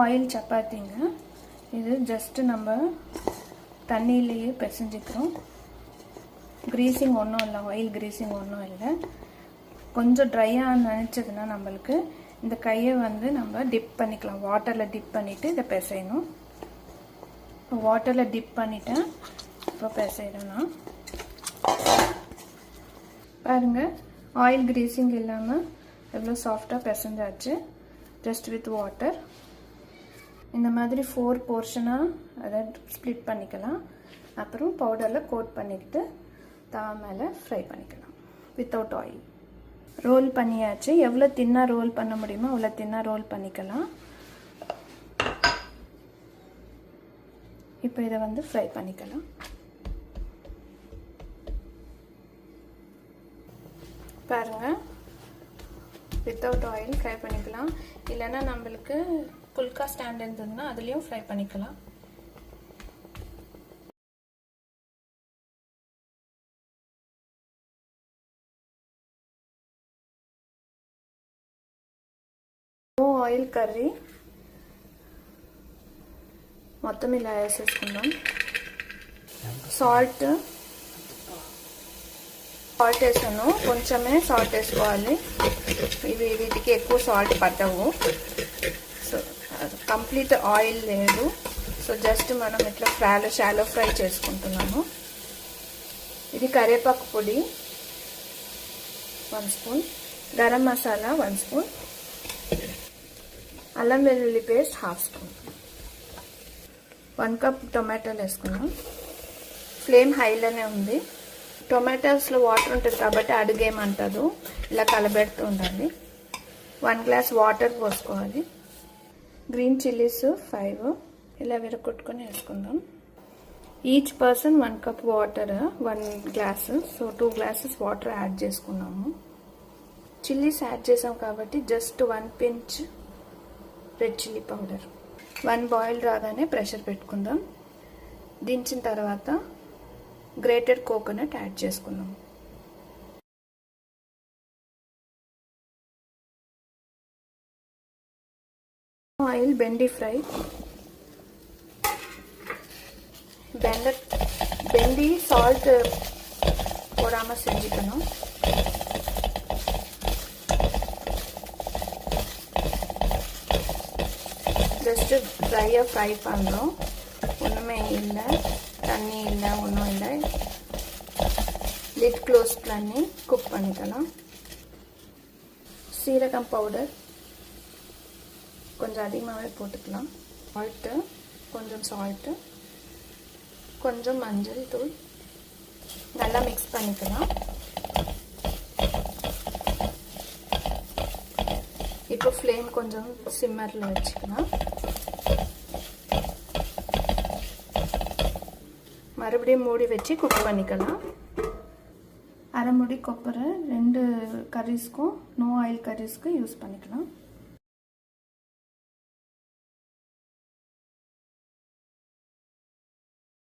Oil சப்பாத்திங்க. இது just நம்ம தண்ணியிலேயே பிசைஞ்சிக்கிறோம். கிரீசிங் ஒன்றும் இல்லை, ஆயில் கிரீசிங் ஒன்றும் இல்லை. கொஞ்சம் ட்ரையாக நினச்சதுன்னா நம்மளுக்கு இந்த கையை வந்து நம்ம டிப் பண்ணிக்கலாம். வாட்டரில் டிப் பண்ணிவிட்டு இதை பிசையணும். வாட்டரில் டிப் பண்ணிவிட்டேன். இப்போ பிசைறேன்னா பாருங்கள், ஆயில் கிரீசிங் இல்லாமல் எவ்வளோ சாஃப்டாக பிசைஞ்சாச்சு. Just with water. இந்த மாதிரி 4 போர்ஷனாக அதை ஸ்ப்ளிட் பண்ணிக்கலாம். அப்புறம் பவுடரில் கோட் பண்ணிக்கிட்டு தவா மேலே ஃப்ரை பண்ணிக்கலாம் வித்தவுட் ஆயில். ரோல் பண்ணியாச்சு. எவ்வளோ தின்னாக ரோல் பண்ண முடியுமோ அவ்வளோ தின்னாக ரோல் பண்ணிக்கலாம். இப்போ இதை வந்து ஃப்ரை பண்ணிக்கலாம். பாருங்கள், வித்தவுட் ஆயில் ஃப்ரை பண்ணிக்கலாம். இல்லைன்னா நம்மளுக்கு புல்கா ஸ்டாண்ட் இருந்ததுன்னா அதுலேயும் ஃப்ரை பண்ணிக்கலாம். ఆయిల్ కర్రీ మొత్తం ఇలా వేసేసుకుందాం. సాల్ట్ వేసాను, కొంచెమే సాల్ట్ వేసుకోవాలి. వీటికి ఎక్కువ సాల్ట్ పట్టవు. సో కంప్లీట్ ఆయిల్ లేదు. సో జస్ట్ మనం ఇట్లా షాలో ఫ్రై చేసుకుంటున్నాము. ఇది కరివేపాకు పొడి 1 స్పూన్, గరం మసాలా 1 స్పూన్, అల్లం వెల్లుల్లి పేస్ట్ 1/2 స్పూన్, 1 కప్ టొమాటోలు వేసుకున్నాం. ఫ్లేమ్ హైలోనే ఉంది. టొమాటోస్లో వాటర్ ఉంటుంది కాబట్టి అడుగేమంటదు. ఇలా కలబెడుతూ ఉండాలి. 1 గ్లాస్ వాటర్ పోసుకోవాలి. గ్రీన్ చిల్లీస్ 5 ఇలా విరగొట్టుకొని వేసుకుందాం. Each person 1 cup water, 1 glass. So 2 glasses water add చేసుకున్నాము. చిల్లీస్ యాడ్ చేసాం కాబట్టి just 1 pinch red chilli powder. 1 boil రాగానే ప్రెషర్ పెట్టుకుందాం. దించిన తర్వాత గ్రేటెడ్ కోకోనట్ యాడ్ చేసుకుందాం. ஆயில் பெண்டி ஃப்ரை. பெண்டி சால்ட் போடாமல் செஞ்சுக்கணும். ஜஸ்ட் ட்ரையாக ஃப்ரை பண்ணுறோம். ஒன்றுமே இல்லை, தண்ணி இல்லை, ஒன்றும் இல்லை. லிட் க்ளோஸ் பண்ணி குக் பண்ணிக்கலாம். சீரகம் பவுடர் கொஞ்சம் அதிகமாகவே போட்டுக்கலாம். சால்ட்டு, கொஞ்சம் சால்ட்டு, கொஞ்சம் மஞ்சள் தூள். நல்லா மிக்ஸ் பண்ணிக்கலாம். இப்போ ஃப்ளேம் கொஞ்சம் சிம்மரில் வச்சுக்கலாம். மறுபடியும் மூடி வச்சு குக் பண்ணிக்கலாம். அரை முடி கொப்பரை 2 கர்ரீஸ்க்கும் நோ ஆயில் கர்ரீஸ்க்கும் யூஸ் பண்ணிக்கலாம்.